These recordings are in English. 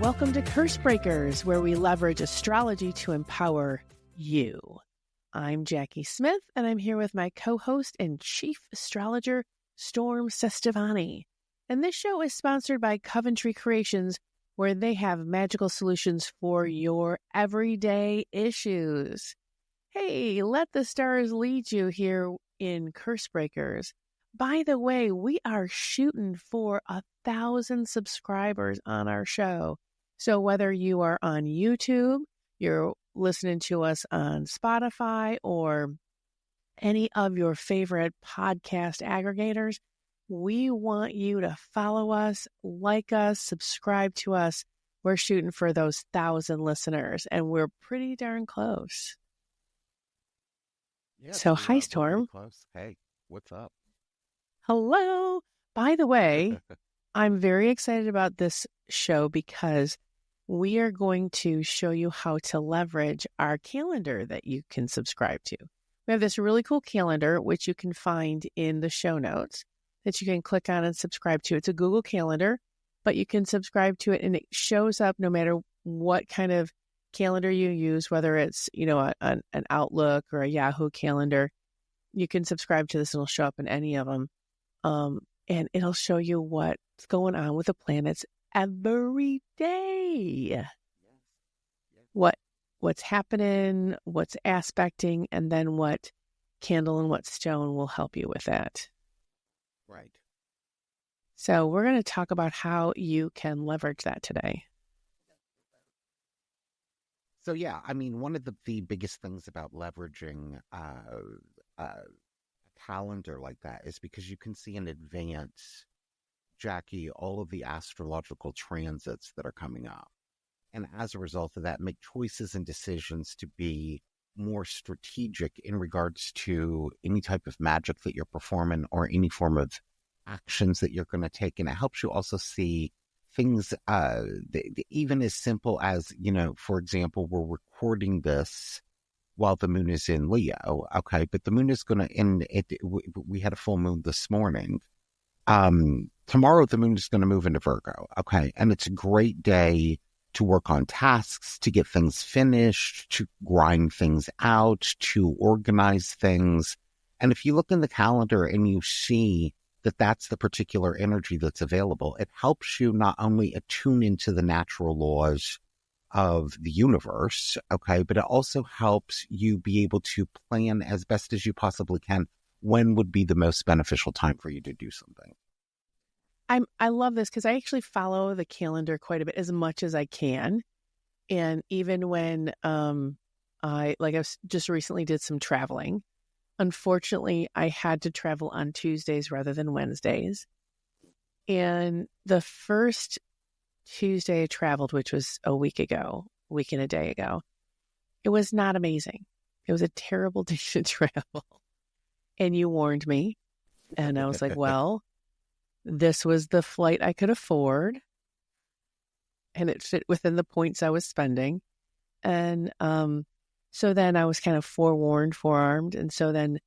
Welcome to Curse Breakers, where we leverage astrology to empower you. I'm Jacki Smith, and I'm here with my co-host and chief astrologer, Storm Cestavani. And this show is sponsored by Coventry Creations, where they have magical solutions for your everyday issues. Hey, let the stars lead you here in Curse Breakers. By the way, we are shooting for 1,000 subscribers on our show. So whether you are on YouTube, you're listening to us on Spotify, or any of your favorite podcast aggregators, we want you to follow us, like us, subscribe to us. We're shooting for those 1,000 listeners, and we're pretty darn close. Yeah, so hi, Storm. Close. Hey, what's up? Hello. By the way, I'm very excited about this show because we are going to show you how to leverage our calendar that you can subscribe to. We have this really cool calendar, which you can find in the show notes, that you can click on and subscribe to. It's a Google Calendar, but you can subscribe to it, and it shows up no matter what kind of calendar you use, whether it's, an Outlook or a Yahoo calendar. You can subscribe to this, and it'll show up in any of them. And it'll show you what's going on with the planets every day. What's happening, what's aspecting, and then what candle and what stone will help you with that. Right. So we're going to talk about how you can leverage that today. So yeah, I mean, one of the biggest things about leveraging a calendar like that is because you can see in advance, Jacki, all of the astrological transits that are coming up. And as a result of that, make choices and decisions to be more strategic in regards to any type of magic that you're performing or any form of actions that you're going to take. And it helps you also see things even as simple as, for example, we're recording this while the moon is in Leo. Okay. But the moon is going to end. We had a full moon this morning. Tomorrow, the moon is going to move into Virgo. Okay. And it's a great day to work on tasks, to get things finished, to grind things out, to organize things. And if you look in the calendar and you see that that's the particular energy that's available, it helps you not only attune into the natural laws of the universe, okay, but it also helps you be able to plan as best as you possibly can when would be the most beneficial time for you to do something. I love this because I actually follow the calendar quite a bit, as much as I can. And even when I just recently did some traveling, unfortunately, I had to travel on Tuesdays rather than Wednesdays. And the first Tuesday I traveled, which was a week and a day ago, it was not amazing. It was a terrible day to travel. And you warned me. And I was like, well, this was the flight I could afford. And it fit within the points I was spending. And so then I was kind of forearmed. And so then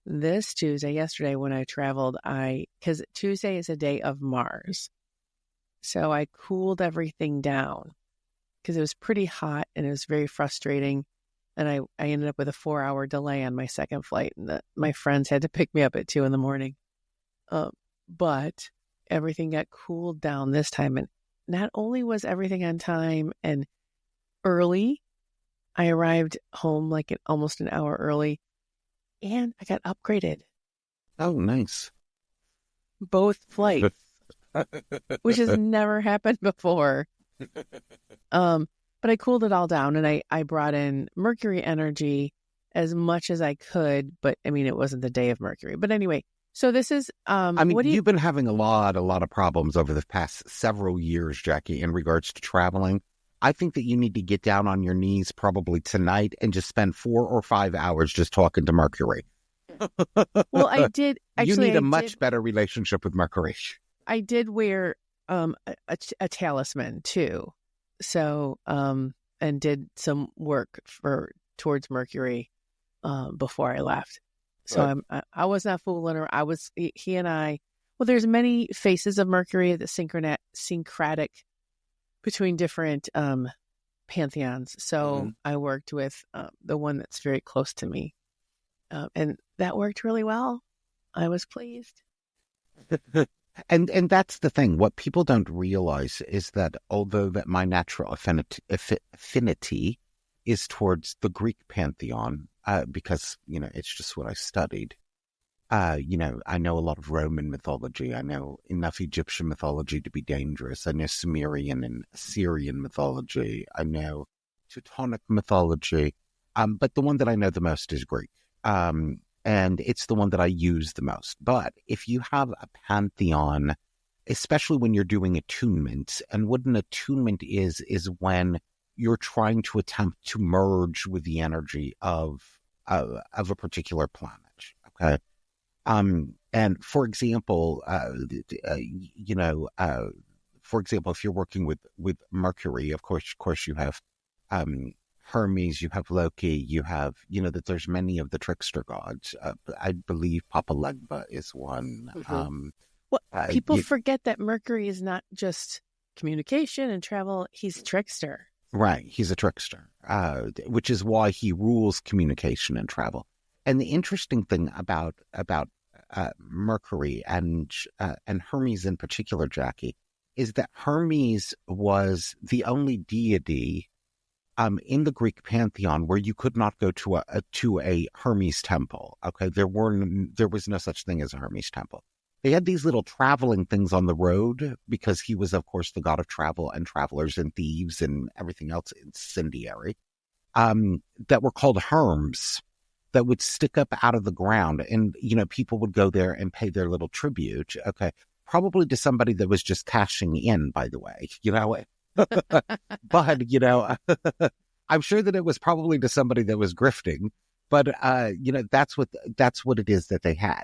this Tuesday, yesterday when I traveled, because Tuesday is a day of Mars. So I cooled everything down because it was pretty hot and it was very frustrating. And I ended up with a 4-hour delay on my second flight, and my friends had to pick me up at 2 a.m. But everything got cooled down this time. And not only was everything on time and early, I arrived home almost an hour early, and I got upgraded. Oh, nice. Both flights, which has never happened before. But I cooled it all down, and I brought in Mercury energy as much as I could. But I mean, it wasn't the day of Mercury. But anyway, so this is. You've been having a lot of problems over the past several years, Jacki, in regards to traveling. I think that you need to get down on your knees probably tonight and just spend 4 or 5 hours just talking to Mercury. Well, I did. Actually, you need a much better relationship with Mercury. I did wear a talisman too. So, and did some work towards Mercury before I left. So right. I was not fooling her. He and I, well, there's many faces of Mercury, the syncretic between different pantheons. So I worked with the one that's very close to me, and that worked really well. I was pleased. And that's the thing. What people don't realize is that although that my natural affinity is towards the Greek pantheon, because, it's just what I studied. I know a lot of Roman mythology. I know enough Egyptian mythology to be dangerous. I know Sumerian and Assyrian mythology. I know Teutonic mythology. But the one that I know the most is Greek. And it's the one that I use the most. But if you have a pantheon, especially when you're doing attunement, and what an attunement is when you're trying to attempt to merge with the energy of a particular planet. Okay. And for example, if you're working with Mercury, of course you have Hermes, you have Loki, you have, that there's many of the trickster gods. I believe Papa Legba is one. Well, people forget that Mercury is not just communication and travel. He's a trickster. Right. He's a trickster, which is why he rules communication and travel. And the interesting thing about Mercury and Hermes in particular, Jacki, is that Hermes was the only deity in the Greek pantheon where you could not go to a Hermes temple. Okay, there was no such thing as a Hermes temple. They had these little traveling things on the road because he was, of course, the god of travel and travelers and thieves and everything else incendiary, that were called herms, that would stick up out of the ground. And, people would go there and pay their little tribute. Okay, probably to somebody that was just cashing in, by the way, But, I'm sure that it was probably to somebody that was grifting. But, that's what it is that they had.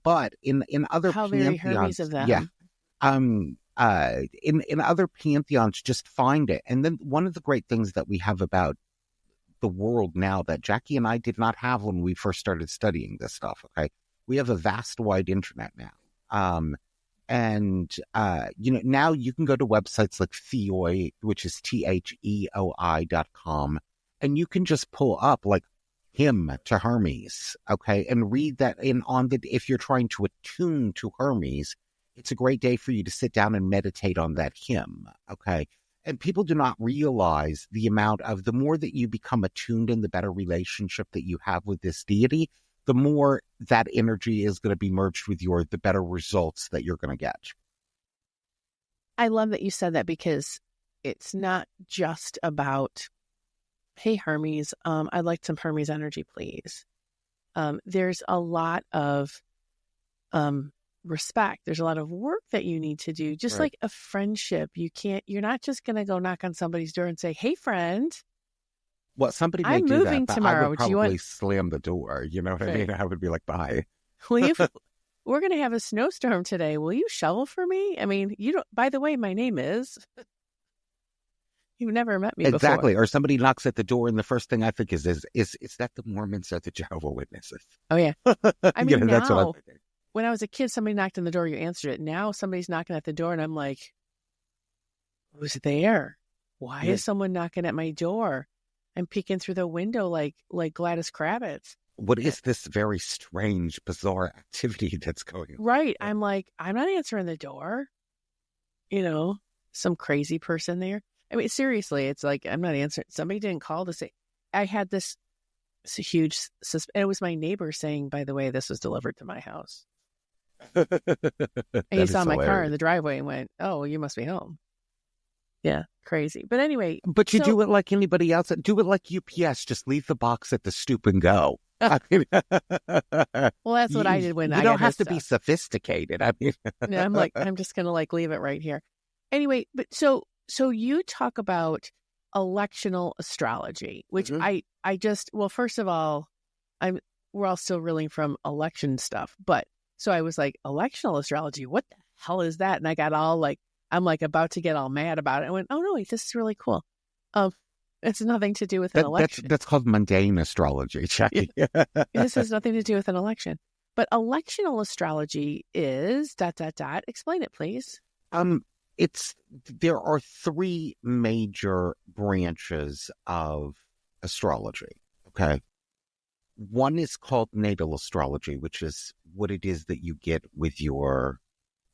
But in other How pantheons, very Hermes of them. Yeah. In other pantheons, just find it. And then one of the great things that we have about the world now that Jacki and I did not have when we first started studying this stuff. Okay. We have a vast wide internet now. Now you can go to websites like Theoi, which is THEOI.com, and you can just pull up like hymn to Hermes, okay, and read that if you're trying to attune to Hermes, it's a great day for you to sit down and meditate on that hymn, okay. And people do not realize the more that you become attuned and the better relationship that you have with this deity, the more that energy is going to be merged with the better results that you're going to get. I love that you said that because it's not just about, hey, Hermes, I'd like some Hermes energy, please. There's a lot of respect. There's a lot of work that you need to do. Just like a friendship, you're not just going to go knock on somebody's door and say, hey, friend. Well, somebody may I'm do moving that, but tomorrow. I would probably slam the door. You know what I mean? I would be like, bye. We're going to have a snowstorm today. Will you shovel for me? I mean, you don't. By the way, my name is. You've never met me before. Exactly. Or somebody knocks at the door, and the first thing I think is that the Mormons or the Jehovah's Witnesses? Oh yeah. I mean, now, that's what I'm thinking. When I was a kid, somebody knocked on the door. You answered it. Now somebody's knocking at the door, and I'm like, who's there? Why is someone knocking at my door? I'm peeking through the window like Gladys Kravitz. What is this very strange, bizarre activity that's going on? Right. I'm like, I'm not answering the door. Some crazy person there. I mean, seriously, it's like, I'm not answering. Somebody didn't call to say, I had this huge, it was my neighbor saying, by the way, this was delivered to my house. And he saw my car in the driveway and went, oh, you must be home. Yeah, crazy. But anyway. But you do it like anybody else. Do it like UPS. Just leave the box at the stoop and go. Well, that's what I did when I You don't have to be sophisticated. I mean, no, I'm just going to leave it right here. Anyway, but so you talk about electional astrology, which first of all, we're all still reeling from election stuff. But so I was like, electional astrology, what the hell is that? And I got all I'm about to get all mad about it. I went, oh no, wait, this is really cool. It's nothing to do with an election. That's called mundane astrology, Jacki. This has nothing to do with an election. But electional astrology is ... Explain it, please. there are three major branches of astrology. Okay. One is called natal astrology, which is what it is that you get with your,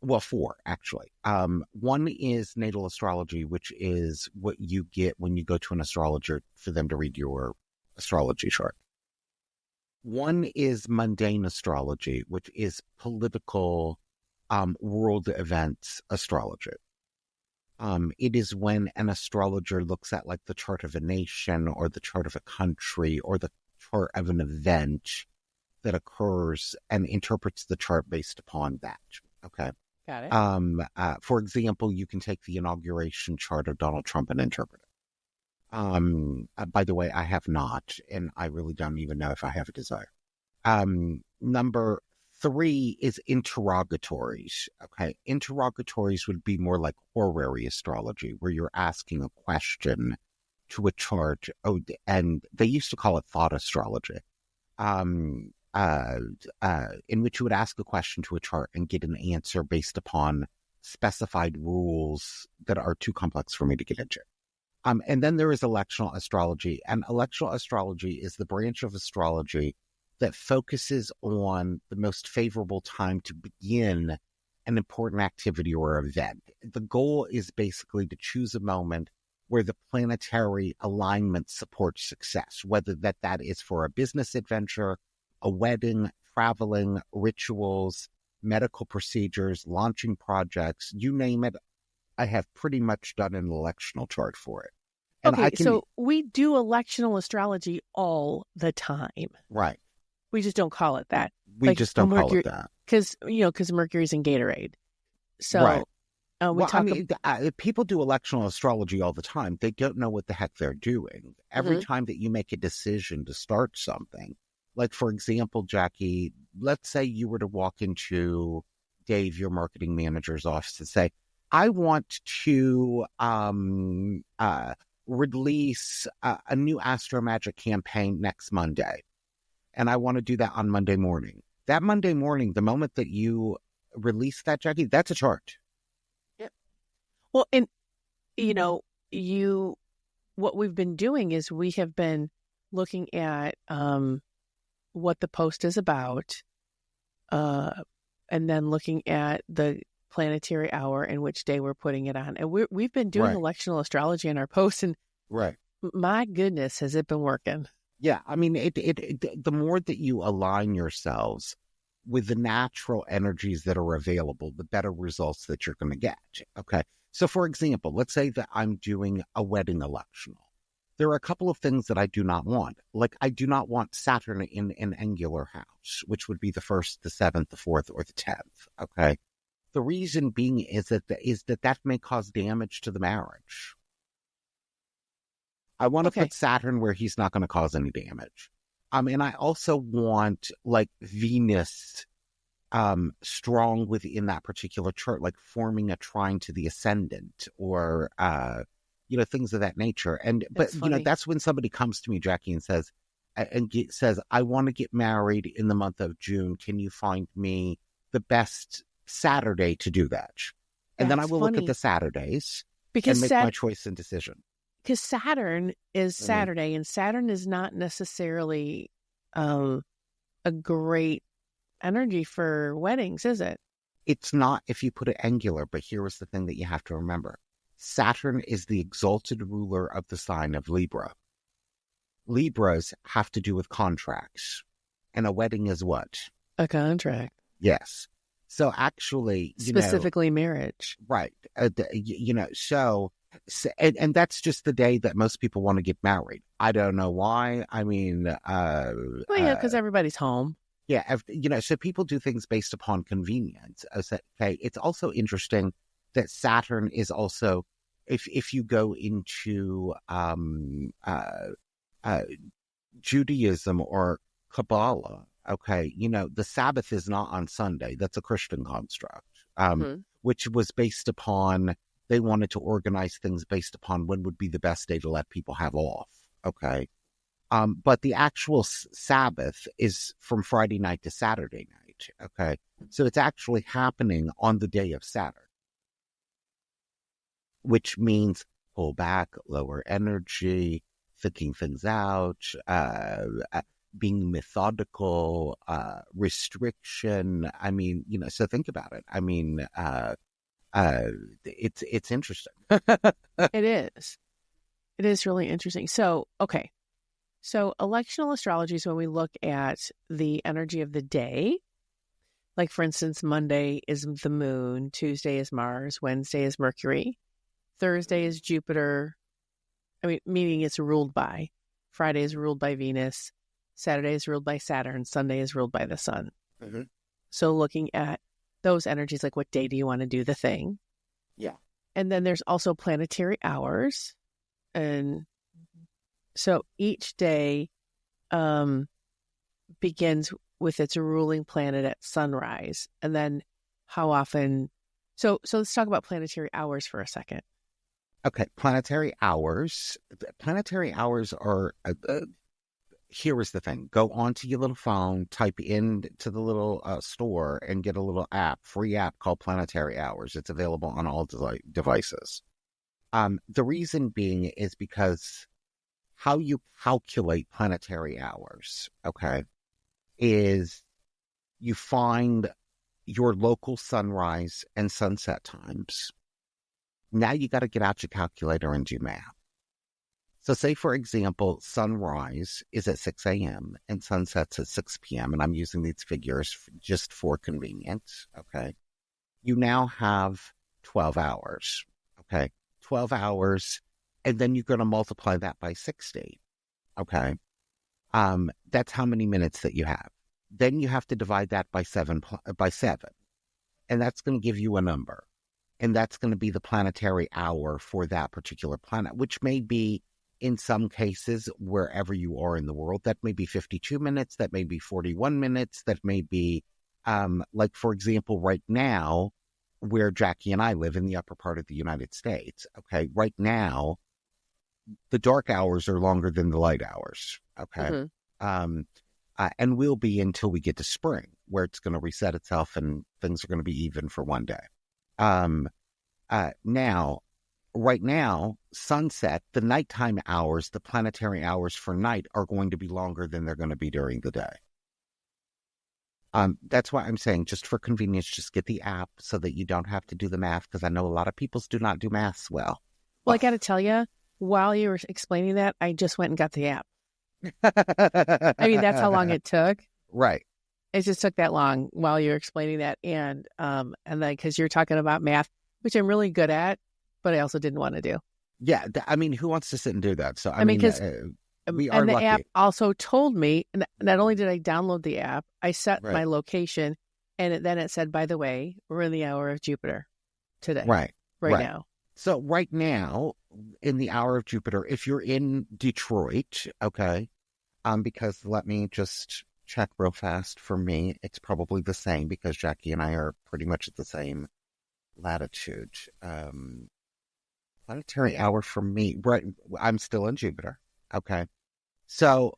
well, four actually. One is natal astrology, which is what you get when you go to an astrologer for them to read your astrology chart. One is mundane astrology, which is political, world events astrology. It is when an astrologer looks at like the chart of a nation or the chart of a country or the chart of an event that occurs and interprets the chart based upon that. Okay. Got it. For example, you can take the inauguration chart of Donald Trump and interpret it. By the way, I have not, and I really don't even know if I have a desire. Number three is interrogatories. Okay. Interrogatories would be more like horary astrology, where you're asking a question to a chart. Oh, and they used to call it thought astrology. In which you would ask a question to a chart and get an answer based upon specified rules that are too complex for me to get into. And then there is electional astrology, and electional astrology is the branch of astrology that focuses on the most favorable time to begin an important activity or event. The goal is basically to choose a moment where the planetary alignment supports success, whether that is for a business adventure, a wedding, traveling, rituals, medical procedures, launching projects, you name it. I have pretty much done an electional chart for it. And okay, so we do electional astrology all the time. Right. We just don't call it that. We just don't call it that. Because, Mercury's in Gatorade. So right. People do electional astrology all the time. They don't know what the heck they're doing. Every time that you make a decision to start something, like, for example, Jacki, let's say you were to walk into Dave, your marketing manager's office, and say, I want to release a new Astro Magic campaign next Monday. And I want to do that on Monday morning. That Monday morning, the moment that you release that, Jacki, that's a chart. Yep. Well, and, what we've been doing is we have been looking at what the post is about, and then looking at the planetary hour and which day we're putting it on. And we've been doing electional astrology in our posts, and my goodness, has it been working? Yeah, I mean, the more that you align yourselves with the natural energies that are available, the better results that you're going to get. Okay. So, for example, let's say that I'm doing a wedding electional. There are a couple of things that I do not want. Like, I do not want Saturn in an angular house, which would be the 1st, the 7th, the 4th, or the 10th. Okay. The reason being is that may cause damage to the marriage. I want to put Saturn where he's not going to cause any damage. And I also want, like, Venus strong within that particular chart, like forming a trine to the ascendant, or things of that nature. But that's when somebody comes to me, Jacki, and says, I want to get married in the month of June. Can you find me the best Saturday to do that? And then I will look at the Saturdays and make my choice and decision. Because Saturn is Saturday, and Saturn is not necessarily a great energy for weddings, is it? It's not if you put it angular, but here is the thing that you have to remember. Saturn is the exalted ruler of the sign of Libra. Libras have to do with contracts, and a wedding is what? A contract. Yes. So actually, specifically marriage. Right. And that's just the day that most people want to get married. I don't know why. I mean, because everybody's home. Yeah, so people do things based upon convenience. Okay, it's also interesting that Saturn is also, if you go into Judaism or Kabbalah, okay, the Sabbath is not on Sunday. That's a Christian construct, which was based upon, they wanted to organize things based upon when would be the best day to let people have off. Okay. But the actual Sabbath is from Friday night to Saturday night. Okay. So it's actually happening on the day of Saturn. which means pull back, lower energy, thinking things out, being methodical, restriction. I mean, so think about it. I mean, it's interesting. It is. It is really interesting. So, okay. So, electional astrology is when we look at the energy of the day. Like, for instance, Monday is the moon, Tuesday is Mars, Wednesday is Mercury, Thursday is Jupiter. I mean, meaning it's ruled by. Friday is ruled by Venus. Saturday is ruled by Saturn. Sunday is ruled by the sun. Mm-hmm. So looking at those energies, like what day do you want to do the thing? Yeah. And then there's also planetary hours. And so each day begins with its ruling planet at sunrise. And then how often... So let's talk about planetary hours for a second. Okay, planetary hours. Planetary hours are... here is the thing. Go onto your little phone, type into the little store, and get a little free app called Planetary Hours. It's available on all devices. The reason being is because how you calculate planetary hours, okay, is you find your local sunrise and sunset times. Now you got to get out your calculator and do math. So say, for example, sunrise is at 6 a.m. and sunset's at 6 p.m. And I'm using these figures just for convenience, okay? You now have 12 hours, okay? 12 hours, and then you're going to multiply that by 60, okay? That's how many minutes that you have. Then you have to divide that by seven, and that's going to give you a number. And that's going to be the planetary hour for that particular planet, which may be, in some cases, wherever you are in the world, that may be 52 minutes, that may be 41 minutes, that may be, like, for example, right now, where Jacki and I live in the upper part of the United States, okay, right now, the dark hours are longer than the light hours, okay? Mm-hmm. And will be until we get to spring, where it's going to reset itself and things are going to be even for one day. Right now, sunset, the nighttime hours, the planetary hours for night are going to be longer than they're going to be during the day. That's why I'm saying, just for convenience, just get the app so that you don't have to do the math, because I know a lot of people do not do maths well. Well, I got to tell you, while you were explaining that, I just went and got the app. I mean, that's how long it took. Right. It just took that long while you were explaining that. And then because you're talking about math, which I'm really good at, but I also didn't want to do. Yeah. I mean, who wants to sit and do that? So, I mean, because we are the lucky. app also told me, not only did I download the app, I set my location, and then it said, by the way, we're in the hour of Jupiter today. Right now. So right now, in the hour of Jupiter, if you're in Detroit, okay, because let me just check real fast. For me, it's probably the same because Jacki and I are pretty much at the same latitude. Planetary hour for me, right? I'm still in Jupiter. Okay. So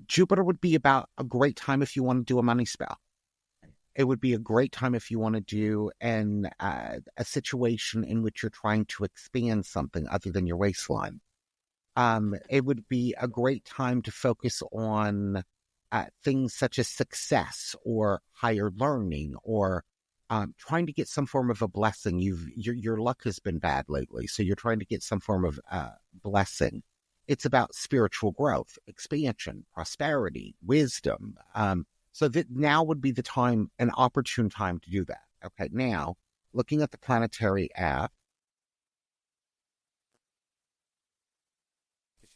Jupiter would be about a great time if you want to do a money spell. It would be a great time if you want to do a situation in which you're trying to expand something other than your waistline. It would be a great time to focus on things such as success or higher learning or trying to get some form of a blessing. Your luck has been bad lately, so you're trying to get some form of blessing. It's about spiritual growth, expansion, prosperity, wisdom. So that now would be the time, an opportune time to do that. Okay, now, looking at the Planetary app,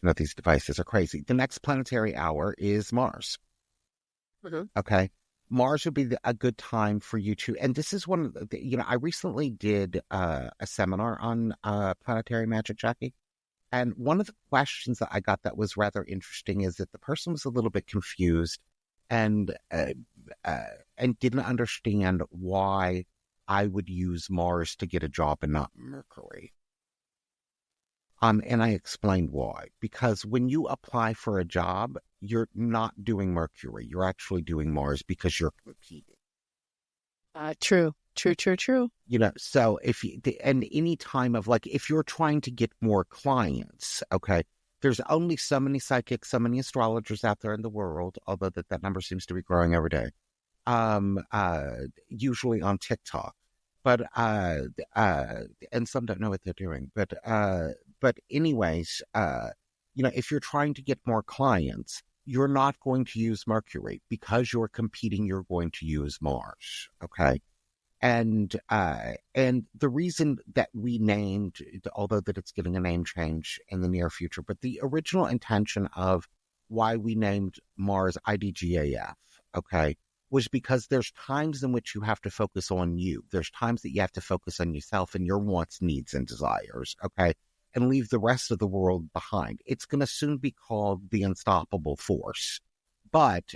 you know, these devices are crazy. The next planetary hour is Mars. Mm-hmm. Okay, Mars would be a good time for you to, and this is one of the, I recently did a seminar on planetary magic, Jacki. And one of the questions that I got that was rather interesting is that the person was a little bit confused and didn't understand why I would use Mars to get a job and not Mercury. And I explained why. Because when you apply for a job, you're not doing Mercury. You're actually doing Mars because you're competing. True, true, true, true. So if you, and any time of like, if you're trying to get more clients, okay, there's only so many psychics, so many astrologers out there in the world, although that number seems to be growing every day. Um, uh, Usually on TikTok, but and some don't know what they're doing. But anyways, if you're trying to get more clients, you're not going to use Mercury because you're competing. You're going to use Mars. Okay. And the reason that we named, although that it's getting a name change in the near future, but the original intention of why we named Mars IDGAF, okay, was because there's times in which you have to focus on you. There's times that you have to focus on yourself and your wants, needs, and desires, okay, and leave the rest of the world behind. It's going to soon be called the unstoppable force. But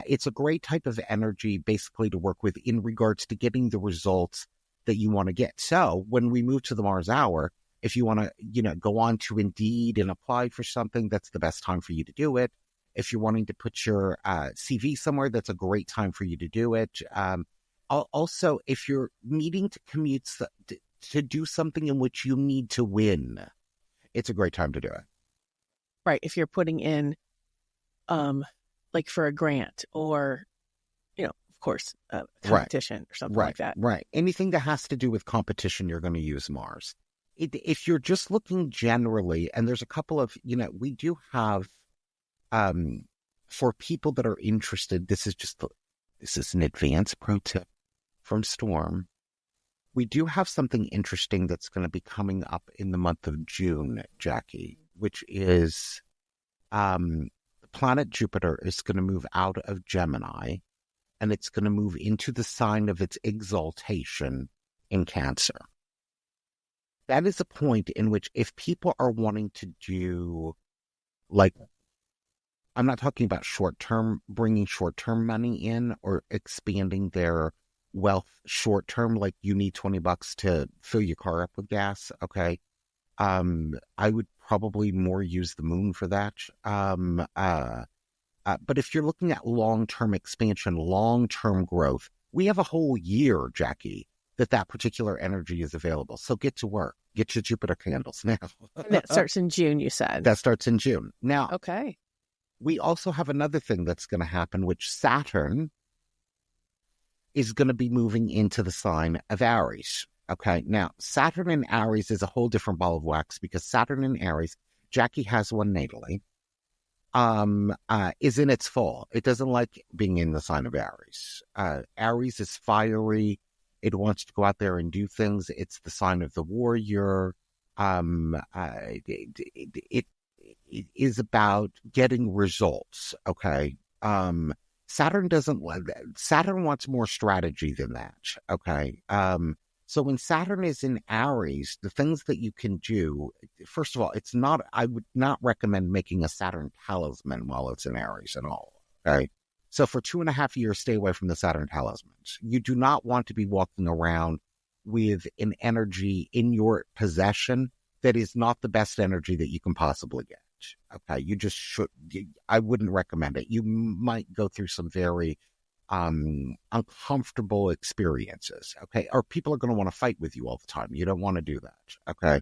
it's a great type of energy basically to work with in regards to getting the results that you want to get. So when we move to the Mars hour, if you want to, go on to Indeed and apply for something, that's the best time for you to do it. If you're wanting to put your CV somewhere, that's a great time for you to do it. Also, if you're needing to commute to do something in which you need to win, it's a great time to do it. Right. If you're putting in, like for a grant or, of course, a competition or something like that. Right. Anything that has to do with competition, you're going to use Mars. If you're just looking generally, and there's a couple of, we do have, for people that are interested, this is an advanced pro tip from Storm. We do have something interesting that's going to be coming up in the month of June, Jacki, which is the planet Jupiter is going to move out of Gemini, and it's going to move into the sign of its exaltation in Cancer. That is a point in which if people are wanting to do, like, I'm not talking about bringing short-term money in or expanding their wealth short-term, like you need $20 to fill your car up with gas, okay? I would probably more use the moon for that. But if you're looking at long-term expansion, long-term growth, we have a whole year, Jacki, that particular energy is available. So get to work. Get your Jupiter candles now. And that starts in June, you said. That starts in June. Now, okay. We also have another thing that's going to happen, which Saturn is going to be moving into the sign of Aries. Okay, now Saturn in Aries is a whole different ball of wax because Saturn in Aries, Jacki has one natally, is in its fall. It doesn't like being in the sign of Aries. Aries is fiery. It wants to go out there and do things. It's the sign of the warrior. It is about getting results. Okay. Saturn wants more strategy than that. Okay. So when Saturn is in Aries, the things that you can do, first of all, I would not recommend making a Saturn talisman while it's in Aries at all. Okay. So for 2.5 years, stay away from the Saturn talismans. You do not want to be walking around with an energy in your possession that is not the best energy that you can possibly get. Okay. You just should, I wouldn't recommend it. You might go through some very uncomfortable experiences, okay? Or people are going to want to fight with you all the time. You don't want to do that, okay?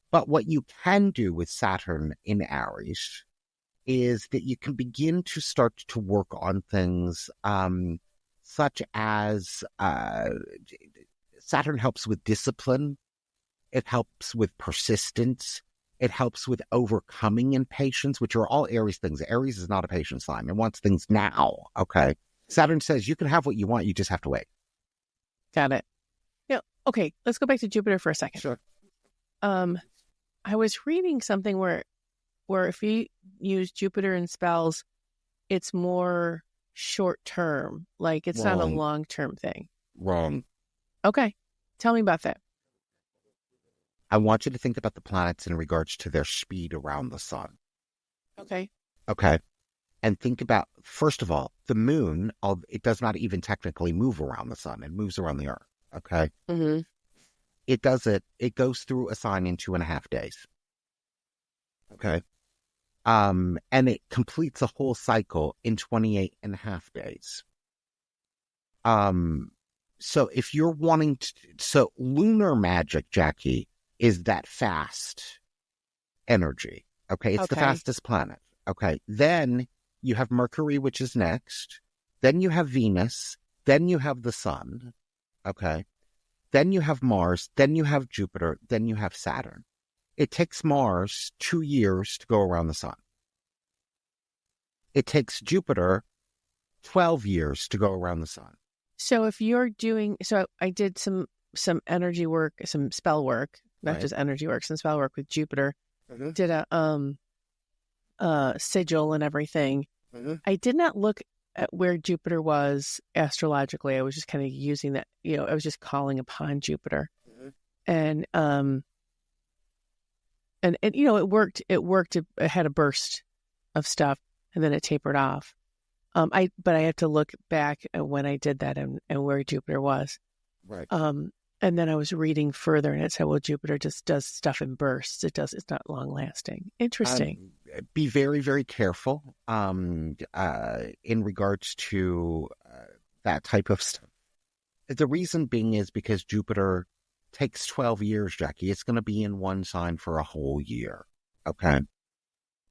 But what you can do with Saturn in Aries is that you can begin to start to work on things such as Saturn helps with discipline. It helps with persistence. It helps with overcoming impatience, which are all Aries things. Aries is not a patient sign. It wants things now, okay? Saturn says you can have what you want, you just have to wait. Got it. Yeah. Okay, let's go back to Jupiter for a second. Sure. I was reading something where if you use Jupiter in spells, it's more short term. Like it's not a long term thing. Wrong. Okay. Tell me about that. I want you to think about the planets in regards to their speed around the sun. Okay. Okay. And think about, first of all, the moon, it does not even technically move around the sun. It moves around the earth, okay? Mm-hmm. It goes through a sign in 2.5 days, okay? And it completes a whole cycle in 28.5 days. So if you're wanting to, so lunar magic, Jacki, is that fast energy. Okay. It's the Okay. fastest planet. Okay. Then you have Mercury, which is next. Then you have Venus. Then you have the sun. Okay. Then you have Mars. Then you have Jupiter. Then you have Saturn. It takes Mars 2 years to go around the sun. It takes Jupiter 12 years to go around the sun. So if you're doing, so I did some energy work, some spell work, not Right. just energy work, some spell work with Jupiter. Mm-hmm. Did a sigil and everything. Mm-hmm. I did not look at where Jupiter was astrologically. I was just kind of using that, I was just calling upon Jupiter. Mm-hmm. And it worked. It had a burst of stuff and then it tapered off. But I had to look back at when I did that and where Jupiter was. Right. And then I was reading further and it said, well, Jupiter just does stuff in bursts. It's not long lasting. Interesting. Be very, very careful in regards to that type of stuff. The reason being is because Jupiter takes 12 years, Jacki. It's going to be in one sign for a whole year. Okay.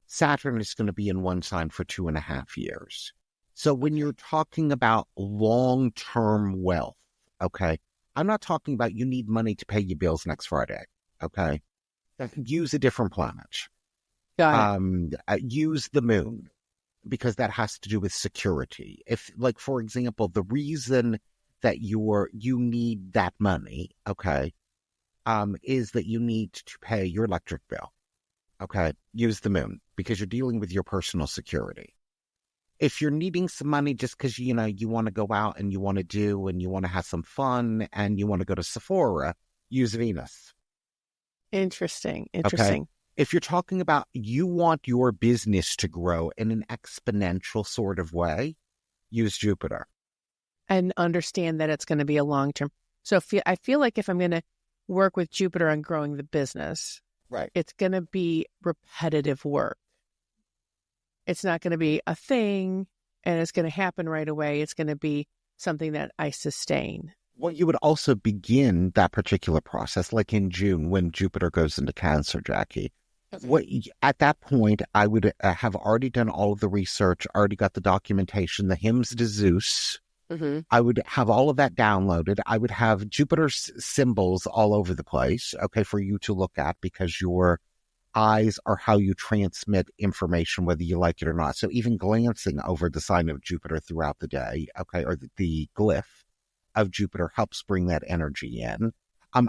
Saturn is going to be in one sign for 2.5 years. So when you're talking about long-term wealth, okay, I'm not talking about you need money to pay your bills next Friday, okay? Use a different planet. Got it. Use the moon, because that has to do with security. If, like, for example, the reason that you need that money, okay, is that you need to pay your electric bill, okay? Use the moon, because you're dealing with your personal security. If you're needing some money just because, you want to go out and you want to do and you want to have some fun and you want to go to Sephora, use Venus. Interesting. Okay? If you're talking about you want your business to grow in an exponential sort of way, use Jupiter. And understand that it's going to be a long-term. So I feel like if I'm going to work with Jupiter on growing the business, right, it's going to be repetitive work. It's not going to be a thing and it's going to happen right away. It's going to be something that I sustain. Well, you would also begin that particular process like in June when Jupiter goes into Cancer, Jacki. At that point, I would have already done all of the research, already got the documentation, the hymns to Zeus. Mm-hmm. I would have all of that downloaded. I would have Jupiter's symbols all over the place, okay, for you to look at, because your eyes are how you transmit information, whether you like it or not. So even glancing over the sign of Jupiter throughout the day, okay, or the glyph of Jupiter helps bring that energy in.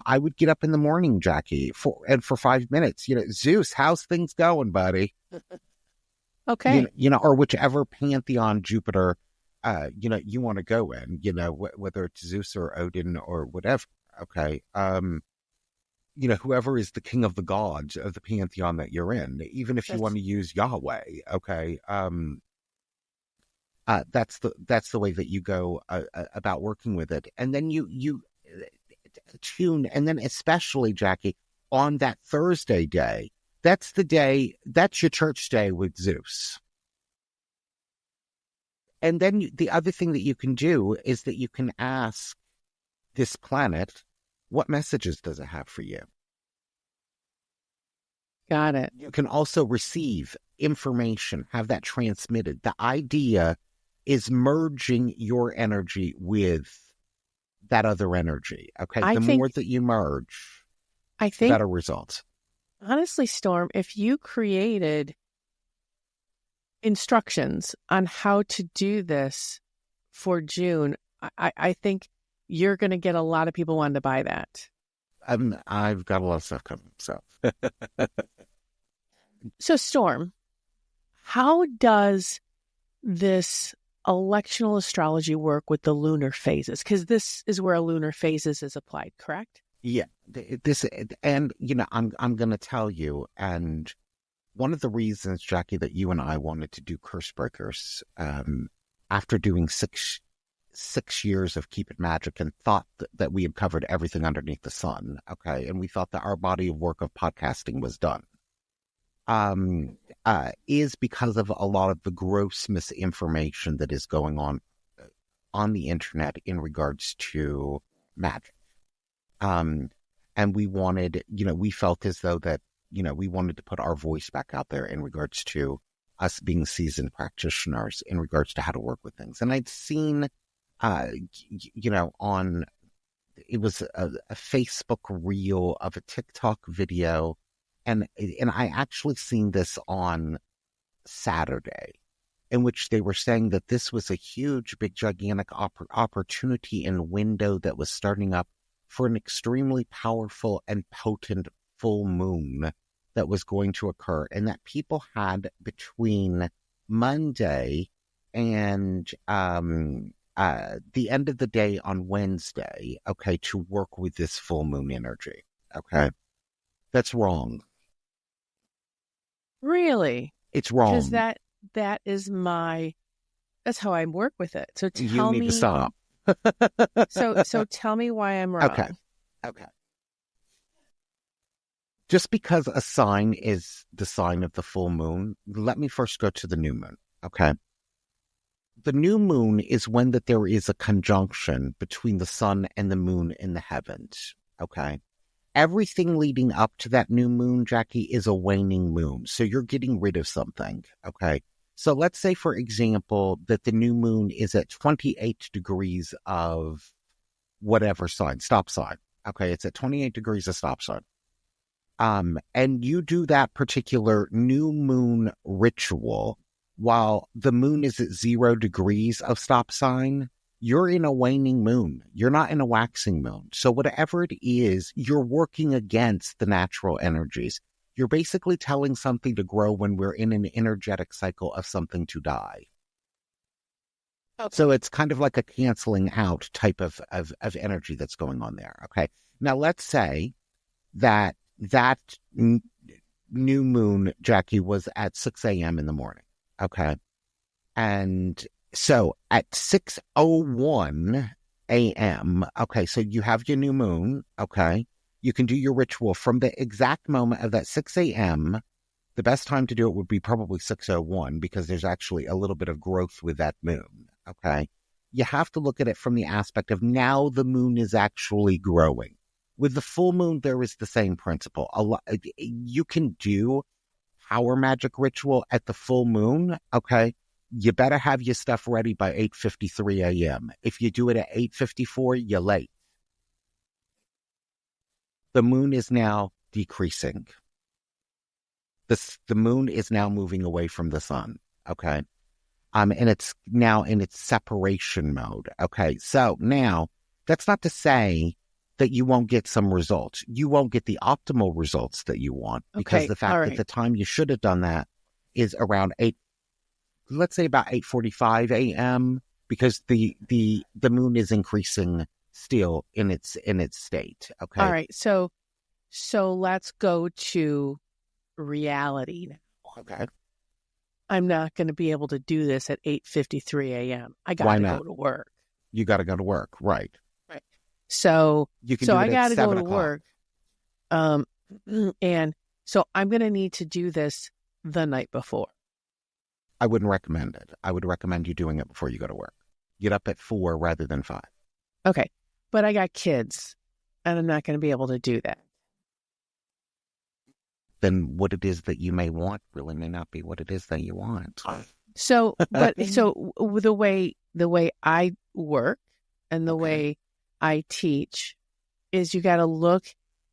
I would get up in the morning, Jacki, for 5 minutes. Zeus, how's things going, buddy? Okay. Or whichever pantheon Jupiter, you want to go in. Whether it's Zeus or Odin or whatever. Okay. Whoever is the king of the gods of the pantheon that you're in, even if you want to use Yahweh, okay, that's the way that you go about working with it. And then you tune, and then especially, Jacki, on that Thursday day, that's your church day with Zeus. And then the other thing that you can do is that you can ask this planet, what messages does it have for you? Got it. You can also receive information, have that transmitted. The idea is merging your energy with that other energy. Okay. More that you merge, the better results. Honestly, Storm, if you created instructions on how to do this for June, I think you're going to get a lot of people wanting to buy that. I've got a lot of stuff coming. So Storm, how does this electional astrology work with the lunar phases? Because this is where a lunar phases is applied, correct? Yeah. I'm going to tell you, and one of the reasons, Jacki, that you and I wanted to do Curse Breakers, after doing six years of Keep It Magic and thought that we had covered everything underneath the sun, okay, and we thought that our body of work of podcasting was done, is because of a lot of the gross misinformation that is going on on the internet in regards to magic. And we wanted, we felt as though that, we wanted to put our voice back out there in regards to us being seasoned practitioners in regards to how to work with things. And I'd seen, on, it was a Facebook reel of a TikTok video, and I actually seen this on Saturday, in which they were saying that this was a huge, big, gigantic opportunity and window that was starting up for an extremely powerful and potent full moon that was going to occur, and that people had between Monday and the end of the day on Wednesday, okay, to work with this full moon energy. Okay, that's wrong. Really? It's wrong. Because that is that's how I work with it. So tell me. You need to stop. So tell me why I'm wrong. Okay. Just because a sign is the sign of the full moon, let me first go to the new moon. Okay. The new moon is when that there is a conjunction between the sun and the moon in the heavens. Okay. Everything leading up to that new moon, Jacki, is a waning moon. So you're getting rid of something. Okay. So let's say, for example, that the new moon is at 28 degrees of whatever sign, stop sign. Okay. It's at 28 degrees of stop sign. And you do that particular new moon ritual while the moon is at 0 degrees of stop sign. You're in a waning moon. You're not in a waxing moon. So whatever it is, you're working against the natural energies. You're basically telling something to grow when we're in an energetic cycle of something to die. Okay. So it's kind of like a canceling out type of energy that's going on there. Okay. Now let's say that new moon, Jacki, was at 6 a.m. in the morning. Okay. And so at 6:01 a.m., okay, so you have your new moon, okay, you can do your ritual from the exact moment of that 6 a.m. The best time to do it would be probably 6:01 because there's actually a little bit of growth with that moon, okay? You have to look at it from the aspect of now the moon is actually growing. With the full moon, there is the same principle. You can do power magic ritual at the full moon, okay? You better have your stuff ready by 8:53 a.m. If you do it at 8:54, you're late. The moon is now decreasing. The moon is now moving away from the sun, okay? And it's now in its separation mode, okay? So now, that's not to say that you won't get some results. You won't get the optimal results that you want because the fact that the time you should have done that is around let's say about 8:45 a.m. because the moon is increasing still in its state. Okay. All right. So let's go to reality now. Okay. I'm not going to be able to do this at 8:53 a.m. I got to go to work. You got to go to work, right? Right. So you can. So I got to go to work. And so I'm going to need to do this the night before. I wouldn't recommend it. I would recommend you doing it before you go to work. Get up at 4 rather than 5. Okay. But I got kids, and I'm not going to be able to do that. Then what it is that you may want really may not be what it is that you want. So the way I work and the way I teach is you got to look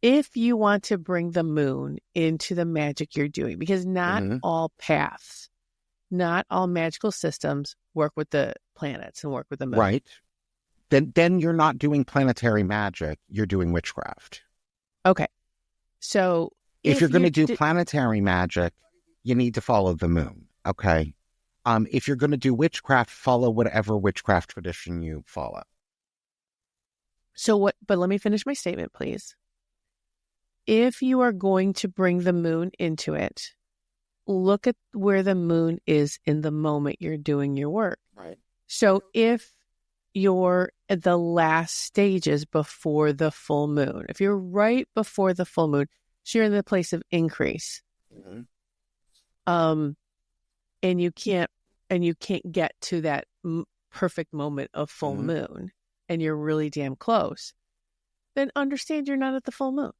if you want to bring the moon into the magic you're doing, because not all paths, not all magical systems work with the planets and work with the moon. Right. Then you're not doing planetary magic. You're doing witchcraft. Okay. So if you're going to do planetary magic, you need to follow the moon. Okay. If you're going to do witchcraft, follow whatever witchcraft tradition you follow. But let me finish my statement, please. If you are going to bring the moon into it, look at where the moon is in the moment you're doing your work. Right. So if you're at the last stages before the full moon, if you're right before the full moon, so you're in the place of increase, and you can't get to that perfect moment of full moon and you're really damn close, then understand you're not at the full moon.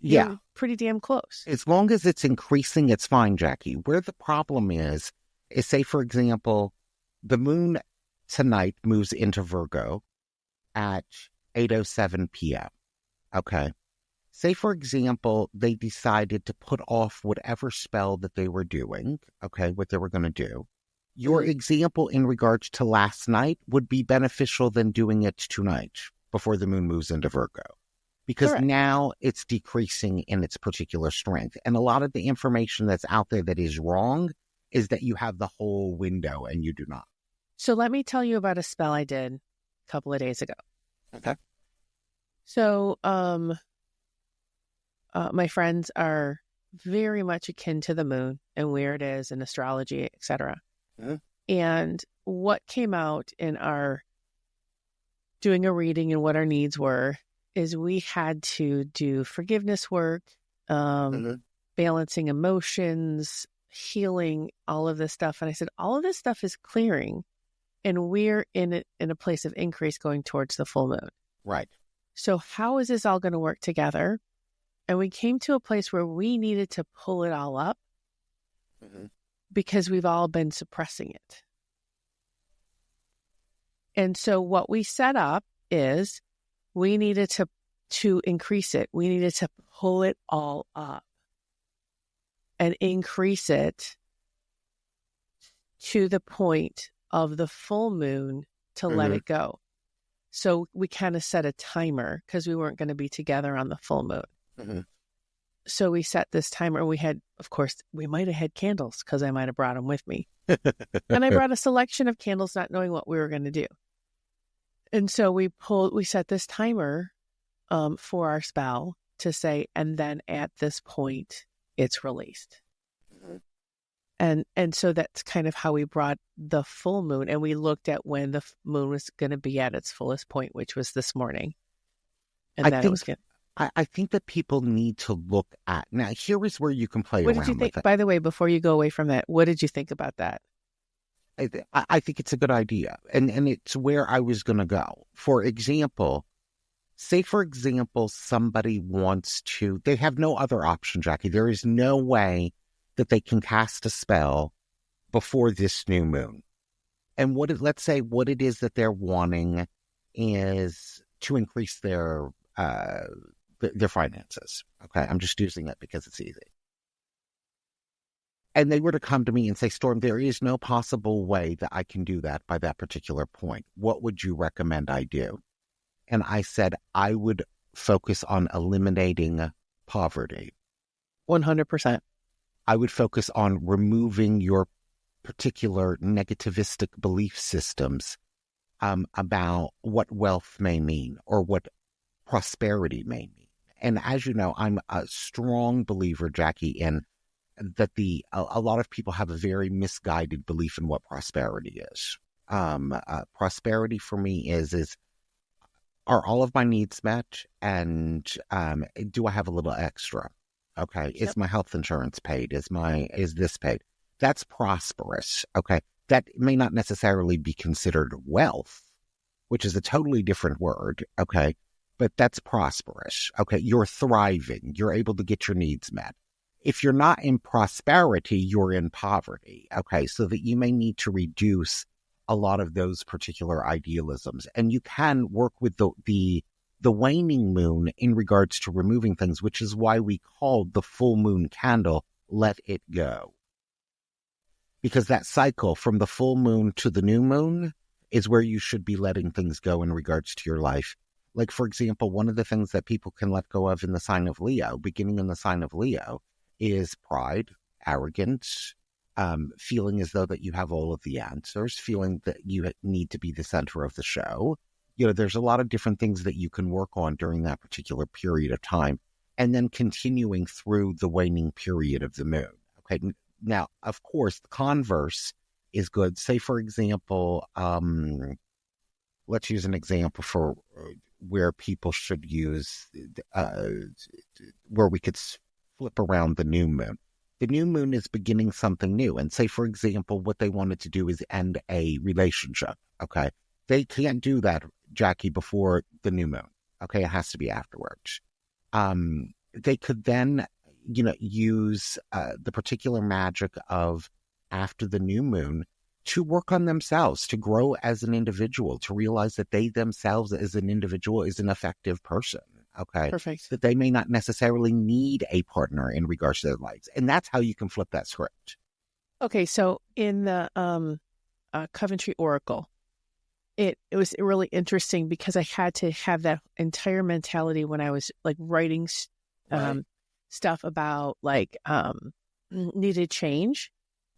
You're pretty damn close. As long as it's increasing, it's fine, Jackie. Where the problem is say, for example, the moon tonight moves into Virgo at 8:07 p.m. Okay. Say, for example, they decided to put off whatever spell that they were doing, okay, what they were going to do. Your example in regards to last night would be beneficial than doing it tonight before the moon moves into Virgo. Because now it's decreasing in its particular strength. And a lot of the information that's out there that is wrong is that you have the whole window and you do not. So let me tell you about a spell I did a couple of days ago. Okay. So my friends are very much akin to the moon and where it is in astrology, etc. And what came out in our doing a reading and what our needs were is we had to do forgiveness work, balancing emotions, healing, all of this stuff. And I said, all of this stuff is clearing and we're in a place of increase going towards the full moon. Right. So how is this all going to work together? And we came to a place where we needed to pull it all up because we've all been suppressing it. And so what we set up is we needed to increase it. We needed to pull it all up and increase it to the point of the full moon to let it go. So we kind of set a timer because we weren't going to be together on the full moon. So we set this timer. We had, of course, we might have had candles because I might have brought them with me. And I brought a selection of candles not knowing what we were going to do. And so we set this timer for our spell to say, and then at this point, it's released. And so that's kind of how we brought the full moon. And we looked at when the moon was going to be at its fullest point, which was this morning. And I think that people need to look at, now here is where you can play what around did you think, with it. by the way, before you go away from that, what did you think about that? I think it's a good idea. And it's where I was going to go. For example, say, for example, somebody wants to, they have no other option, Jackie. There is no way that they can cast a spell before this new moon. And let's say what it is that they're wanting is to increase their finances. Okay, I'm just using it because it's easy. And they were to come to me and say, Storm, there is no possible way that I can do that by that particular point. What would you recommend I do? And I said, I would focus on eliminating poverty. 100%. I would focus on removing your particular negativistic belief systems about what wealth may mean or what prosperity may mean. And as you know, I'm a strong believer, Jackie, in that a lot of people have a very misguided belief in what prosperity is. Prosperity for me is are all of my needs met, and do I have a little extra? Okay, is my health insurance paid? Is this paid? That's prosperous. Okay, that may not necessarily be considered wealth, which is a totally different word. Okay, but that's prosperous. Okay, you're thriving. You're able to get your needs met. If you're not in prosperity, you're in poverty. Okay, so that you may need to reduce a lot of those particular idealisms, and you can work with the waning moon in regards to removing things, which is why we called the full moon candle "Let It Go," because that cycle from the full moon to the new moon is where you should be letting things go in regards to your life. Like, for example, one of the things that people can let go of in the sign of Leo, beginning in the sign of Leo, is pride, arrogance, feeling as though that you have all of the answers, feeling that you need to be the center of the show. You know, there's a lot of different things that you can work on during that particular period of time, and then continuing through the waning period of the moon. Okay. Now, of course, the converse is good. Say, for example, let's use an example for where people should use, where we could flip around the new moon. The new moon is beginning something new. And say, for example, what they wanted to do is end a relationship. Okay. They can't do that, Jackie, before the new moon. Okay. It has to be afterwards. They could then, use the particular magic of after the new moon to work on themselves, to grow as an individual, to realize that they themselves as an individual is an effective person. Okay. Perfect. That they may not necessarily need a partner in regards to their lives. And that's how you can flip that script. Okay. So in the Coventry Oracle, it was really interesting because I had to have that entire mentality when I was like writing stuff about like needed change,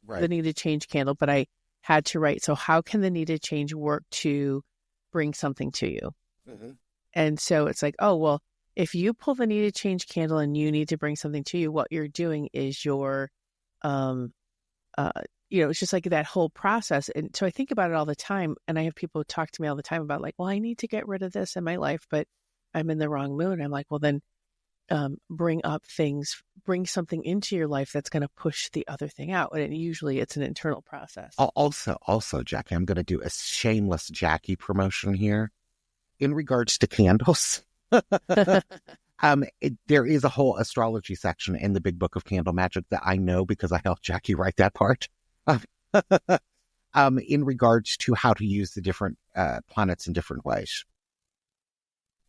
the needed change candle, but I had to write, so how can the needed change work to bring something to you? Mm-hmm. And so it's like, oh, well, if you pull the needed change candle and you need to bring something to you, what you're doing is you're, it's just like that whole process. And so I think about it all the time. And I have people talk to me all the time about like, well, I need to get rid of this in my life, but I'm in the wrong mood. I'm like, well, then bring something into your life that's going to push the other thing out. And usually it's an internal process. Also, Jacki, I'm going to do a shameless Jacki promotion here in regards to candles. There is a whole astrology section in the Big Book of Candle Magic that I know because I helped Jacki write that part. In regards to how to use the different planets in different ways.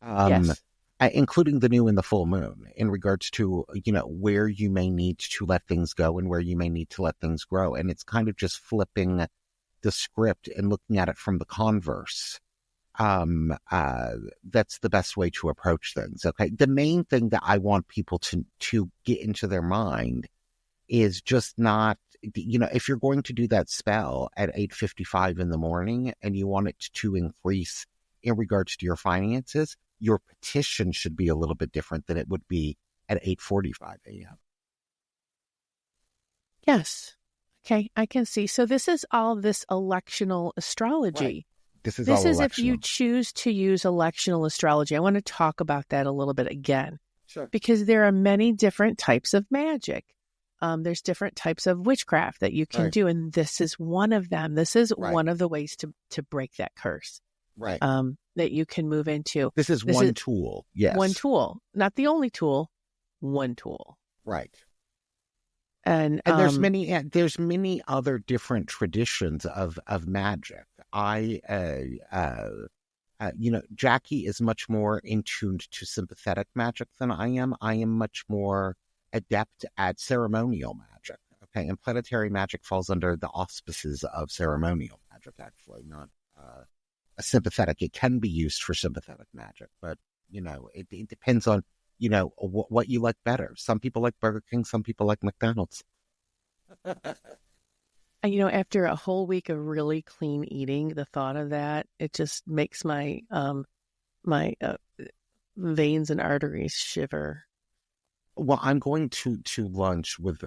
Yes. Including the new and the full moon, in regards to, where you may need to let things go and where you may need to let things grow. And it's kind of just flipping the script and looking at it from the converse. That's the best way to approach things. Okay. The main thing that I want people to get into their mind is just not, if you're going to do that spell at 8:55 in the morning and you want it to increase in regards to your finances, your petition should be a little bit different than it would be at 8:45 a.m. Yes. Okay, I can see. So this is all this electional astrology. Right. This is if you choose to use electional astrology. I want to talk about that a little bit again. Sure. Because there are many different types of magic. There's different types of witchcraft that you can do, and this is one of them. This is one of the ways to break that curse. Right. That you can move into. This is one tool. Yes. One tool. Not the only tool, one tool. Right. And there's many other different traditions of magic. Jacki is much more in tune to sympathetic magic than I am. I am much more adept at ceremonial magic. Okay. And planetary magic falls under the auspices of ceremonial magic, actually, not sympathetic. It can be used for sympathetic magic, but it depends on what you like better. Some people like Burger King, some people like McDonald's. After a whole week of really clean eating, the thought of that, it just makes my veins and arteries shiver. Well, I'm going to lunch with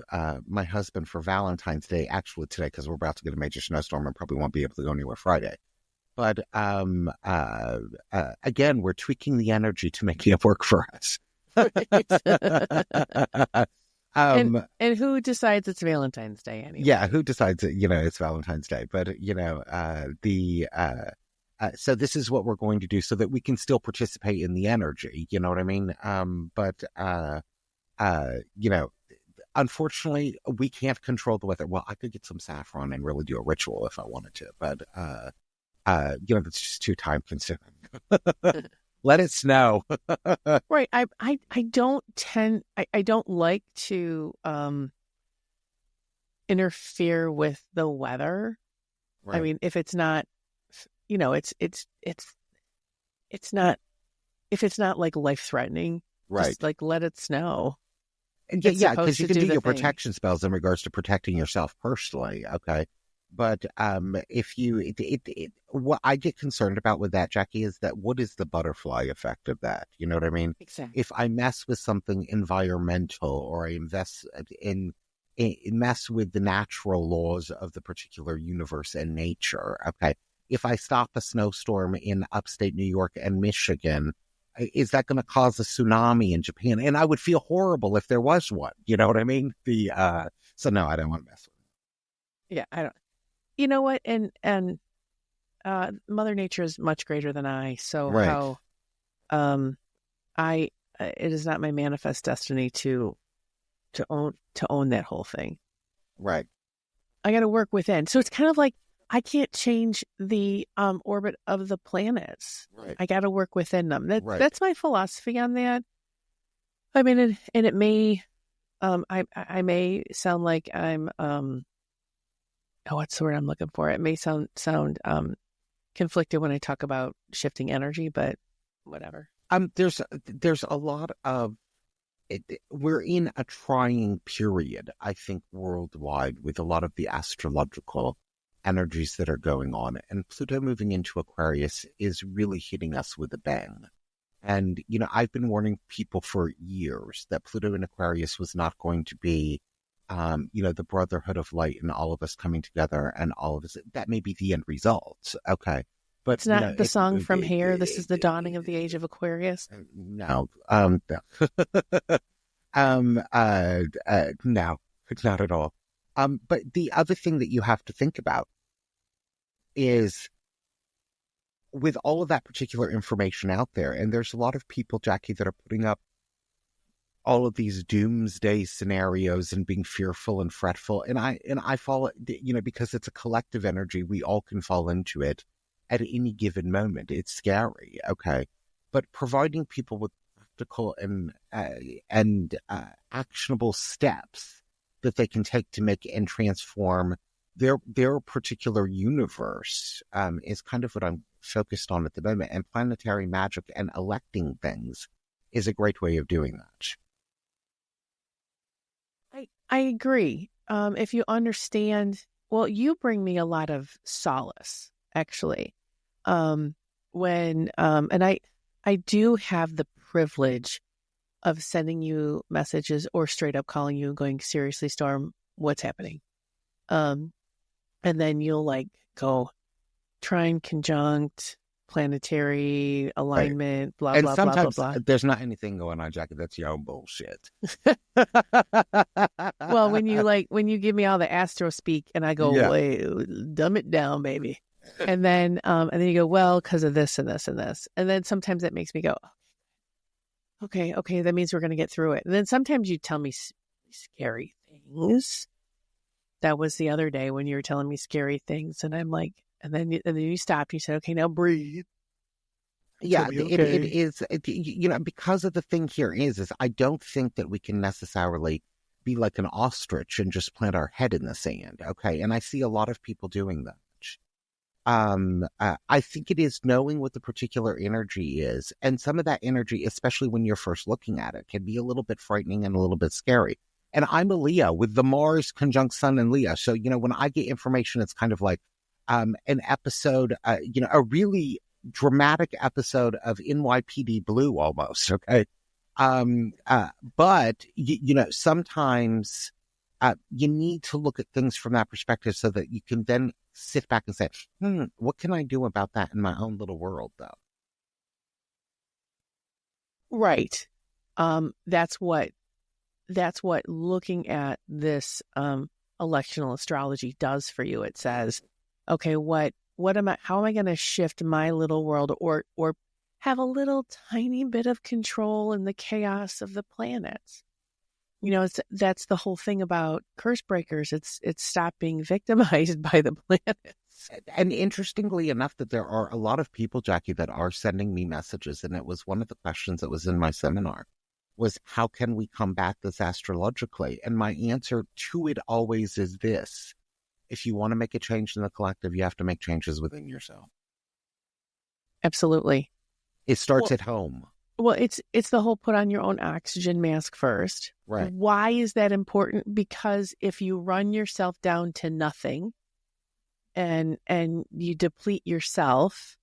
my husband for Valentine's Day, actually today, because we're about to get a major snowstorm and probably won't be able to go anywhere Friday. But again, we're tweaking the energy to make it work for us. And who decides it's Valentine's Day anyway? Yeah, who decides that, it's Valentine's Day? But, so this is what we're going to do so that we can still participate in the energy. You know what I mean? Unfortunately, we can't control the weather. Well, I could get some saffron and really do a ritual if I wanted to, but, that's just too time consuming. Let it snow. Right. I don't like to interfere with the weather. Right. I mean, if it's not, it's not, if it's not like life threatening, right. Just like let it snow. Yeah, because you can do your protection spells in regards to protecting yourself personally. Okay. But what I get concerned about with that, Jacki, is that what is the butterfly effect of that? You know what I mean? Exactly. If I mess with something environmental, or I mess with the natural laws of the particular universe and nature, okay. If I stop a snowstorm in upstate New York and Michigan, is that going to cause a tsunami in Japan? And I would feel horrible if there was one. You know what I mean? So no, I don't want to mess with Yeah, I don't. You know what? And Mother Nature is much greater than I. So it. Right. how I it is not my manifest destiny to own that whole thing. Right. I got to work within. So it's kind of like I can't change the orbit of the planets. Right. I got to work within them. Right. That's my philosophy on that. I mean, and it may, I may sound like I'm, what's the word I'm looking for? It may sound conflicted when I talk about shifting energy, but whatever. There's a lot of we're in a trying period, I think, worldwide with a lot of the astrological energies that are going on. And Pluto moving into Aquarius is really hitting us with a bang. And, I've been warning people for years that Pluto in Aquarius was not going to be, the brotherhood of light and all of us coming together and all of us. That may be the end result. Okay. But it's not the song from Hair. This is the dawning of the age of Aquarius. No. No, it's not at all. But the other thing that you have to think about is with all of that particular information out there, and there's a lot of people, Jacki, that are putting up all of these doomsday scenarios and being fearful and fretful. And I fall, because it's a collective energy, we all can fall into it at any given moment. It's scary, okay? But providing people with practical and actionable steps that they can take to make and transform their particular universe is kind of what I'm focused on at the moment. And planetary magic and electing things is a great way of doing that. I agree. If you understand, well, you bring me a lot of solace, actually. And I do have the privilege of sending you messages or straight up calling you and going, seriously, Storm, what's happening? And then you'll go trine conjunct, planetary alignment, right. blah, and blah, sometimes blah, blah, blah. There's not anything going on, Jacki. That's your own bullshit. Well, when you give me all the astro speak and I go, wait, dumb it down, baby. And then you go, well, because of this and this and this. And then sometimes that makes me go, okay, that means we're going to get through it. And then sometimes you tell me scary things. That was the other day when you were telling me scary things. And I'm like, and then you stopped. You said, okay, now breathe. Yeah, it is, because of the thing here is I don't think that we can necessarily be like an ostrich and just plant our head in the sand. Okay. And I see a lot of people doing that. I think it is knowing what the particular energy is. And some of that energy, especially when you're first looking at it, can be a little bit frightening and a little bit scary. And I'm a Leo with the Mars conjunct Sun and Leo. So, when I get information, it's kind of like an episode, a really dramatic episode of NYPD Blue almost. Okay. But, sometimes you need to look at things from that perspective so that you can then sit back and say, what can I do about that in my own little world, though? Right. That's what looking at this electional astrology does for you. It says, okay, how am I going to shift my little world or have a little tiny bit of control in the chaos of the planets? That's the whole thing about curse breakers. It's stop being victimized by the planets. And interestingly enough, that there are a lot of people, Jacki, that are sending me messages. And it was one of the questions that was in my seminar was, how can we combat this astrologically? And my answer to it always is this: if you want to make a change in the collective, you have to make changes within yourself. Absolutely. It starts at home. Well, it's the whole put on your own oxygen mask first. Right. Why is that important? Because if you run yourself down to nothing and you deplete yourself,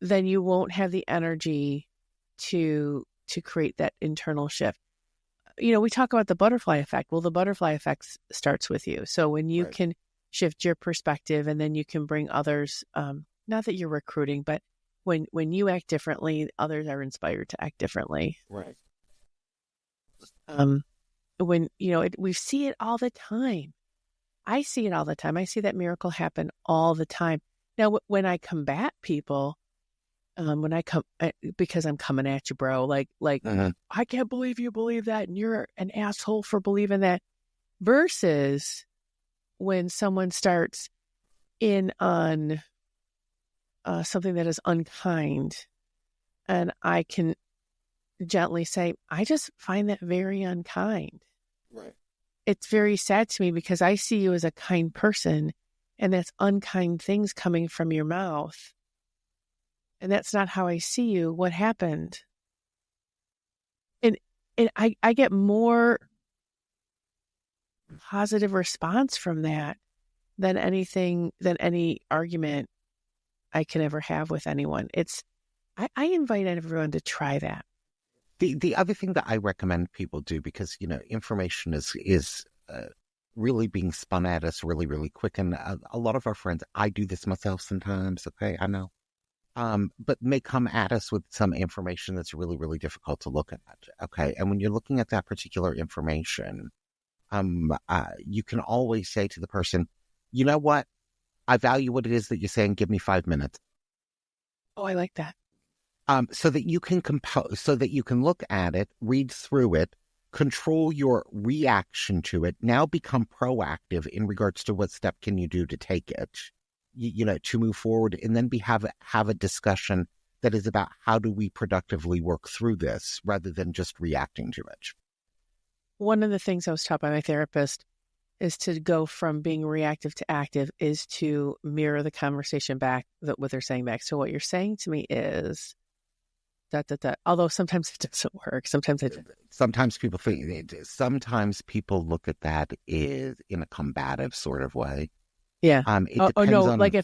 then you won't have the energy to create that internal shift. We talk about the butterfly effect. Well, the butterfly effect starts with you. So when you can shift your perspective and then you can bring others, not that you're recruiting, but when you act differently, others are inspired to act differently. Right. When, we see it all the time. I see it all the time. I see that miracle happen all the time. Now, when I combat people, because I'm coming at you, bro, like, I can't believe you believe that, and you're an asshole for believing that, versus when someone starts in on something that is unkind, and I can gently say, I just find that very unkind. Right. It's very sad to me because I see you as a kind person, and that's unkind things coming from your mouth. And that's not how I see you. What happened? And I get more positive response from that than any argument I can ever have with anyone. I invite everyone to try that. The other thing that I recommend people do, because, information is really being spun at us really, really quick. And a lot of our friends, I do this myself sometimes, okay, I know. But may come at us with some information that's really, really difficult to look at, okay? And when you're looking at that particular information, you can always say to the person, you know what? I value what it is that you're saying. Give me 5 minutes. Oh, I like that. So that you can so that you can look at it, read through it, control your reaction to it, now become proactive in regards to what step can you do to take it, to move forward, and then have a discussion that is about how do we productively work through this rather than just reacting to it. One of the things I was taught by my therapist is to go from being reactive to active, is to mirror the conversation back, what they're saying back. So what you're saying to me is that. Although sometimes it doesn't work. Sometimes people think. Sometimes people look at that is in a combative sort of way. Yeah. It depends no. on... Like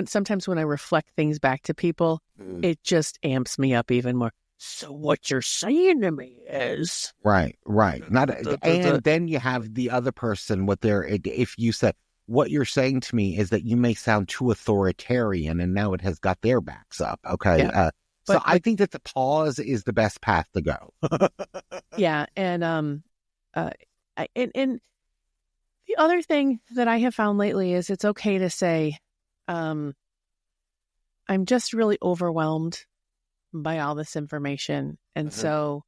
sometimes when I reflect things back to people, it just amps me up even more. So what you're saying to me is... Right. And then you have the other person, if you said, what you're saying to me is that you may sound too authoritarian, and now it has got their backs up. Okay. Yeah. So I think that the pause is the best path to go. Yeah. And, and the other thing that I have found lately is it's okay to say, I'm just really overwhelmed by all this information. And so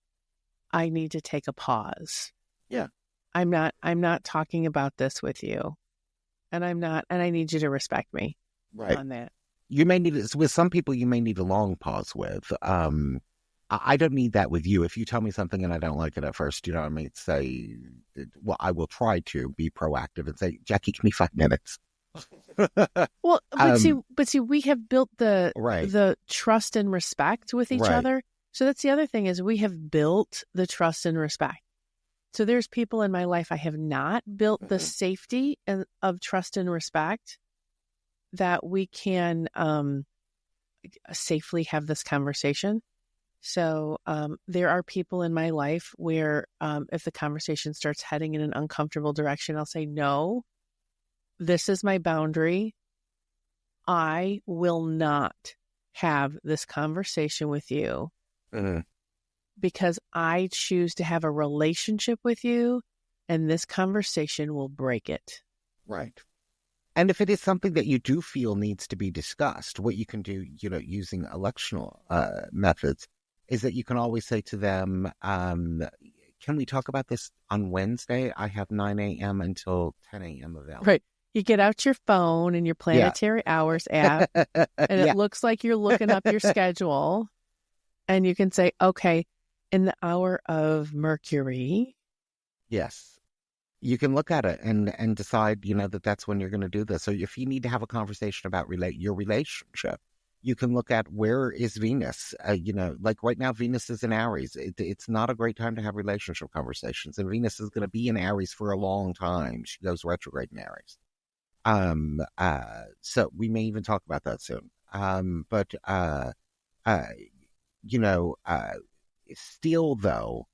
I need to take a pause. Yeah. I'm not talking about this with you. And I need you to respect me on that. You may need, with some people, you may need a long pause with. I don't need that with you. If you tell me something and I don't like it at first, you know what I mean? Say, well, I will try to be proactive and say, Jacki, give me 5 minutes. Well, but see, we have built the trust and respect with each other. So that's the other thing, is we have built the trust and respect. So there's people in my life I have not built the safety of trust and respect that we can safely have this conversation. So there are people in my life where if the conversation starts heading in an uncomfortable direction, I'll say, no, this is my boundary. I will not have this conversation with you because I choose to have a relationship with you, and this conversation will break it. Right. And if it is something that you do feel needs to be discussed, what you can do, using electional methods, is that you can always say to them, can we talk about this on Wednesday? I have 9 a.m. until 10 a.m. available. Right. You get out your phone and your Planetary Hours app, and it looks like you're looking up your schedule, and you can say, okay, in the hour of Mercury. Yes. You can look at it and decide, that's when you're going to do this. So if you need to have a conversation about your relationship, you can look at where is Venus. Like right now, Venus is in Aries. It's not a great time to have relationship conversations. And Venus is going to be in Aries for a long time. She goes retrograde in Aries. So we may even talk about that soon. Still though,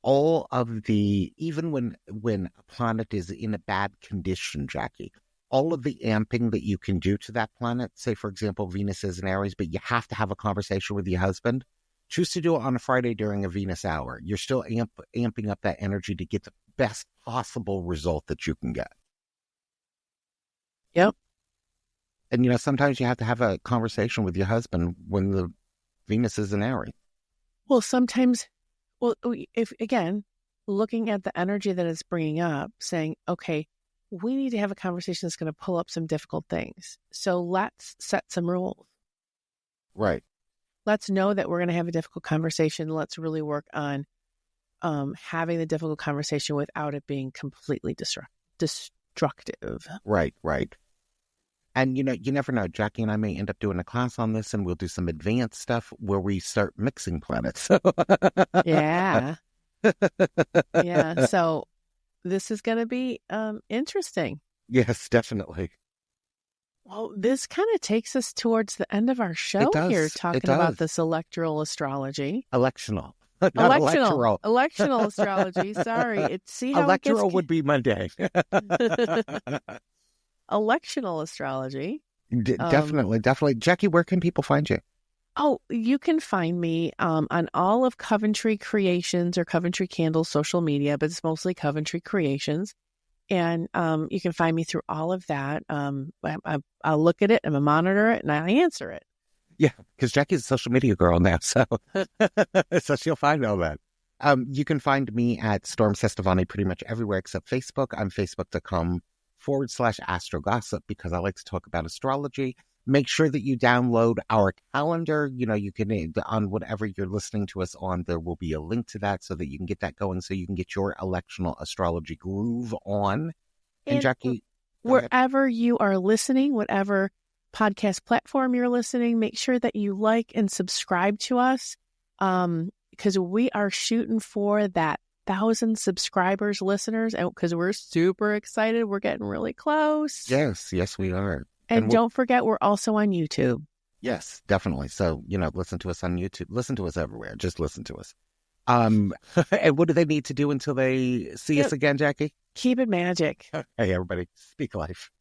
all of even when a planet is in a bad condition, Jacki, all of the amping that you can do to that planet, say, for example, Venus is in Aries, but you have to have a conversation with your husband, choose to do it on a Friday during a Venus hour. You're still amping up that energy to get the best possible result that you can get. Yep. And, you know, sometimes you have to have a conversation with your husband when the Venus is in Aries. Well, sometimes, if again, looking at the energy that it's bringing up, saying, okay, we need to have a conversation that's going to pull up some difficult things. So let's set some rules. Right. Let's know that we're going to have a difficult conversation. Let's really work on having the difficult conversation without it being completely destructive. Right, right. And, you know, you never know. Jacki and I may end up doing a class on this, and we'll do some advanced stuff where we start mixing planets. Yeah. Yeah. So this is going to be interesting. Yes, definitely. Well, this kind of takes us towards the end of our show here, talking about this electoral astrology. Electional. Not electoral. Electional astrology. Sorry. See how electoral would be Monday. Electional astrology. Definitely. Jacki, where can people find you? Oh, you can find me on all of Coventry Creations or Coventry Candles social media, but it's mostly Coventry Creations. And you can find me through all of that. I'll look at it, I'm a monitor it, and I answer it. Yeah, because Jacki's a social media girl now, so so she'll find all that. You can find me at Storm Cestavani pretty much everywhere except Facebook. I'm facebook.com/astrogossip because I like to talk about astrology. Make sure that you download our calendar. You know, you can, on whatever you're listening to us on, there will be a link to that so that you can get that going, so you can get your electional astrology groove on. And Jacki, wherever you are listening, whatever podcast platform you're listening, make sure that you like and subscribe to us, because we are shooting for that 1,000 subscribers, listeners, and because we're super excited. We're getting really close. Yes, we are. And don't forget, we're also on YouTube. Yes, definitely. So, you know, listen to us on YouTube. Listen to us everywhere. Just listen to us. And what do they need to do until they see us again, Jacki? Keep it magic. Hey, everybody. Speak life.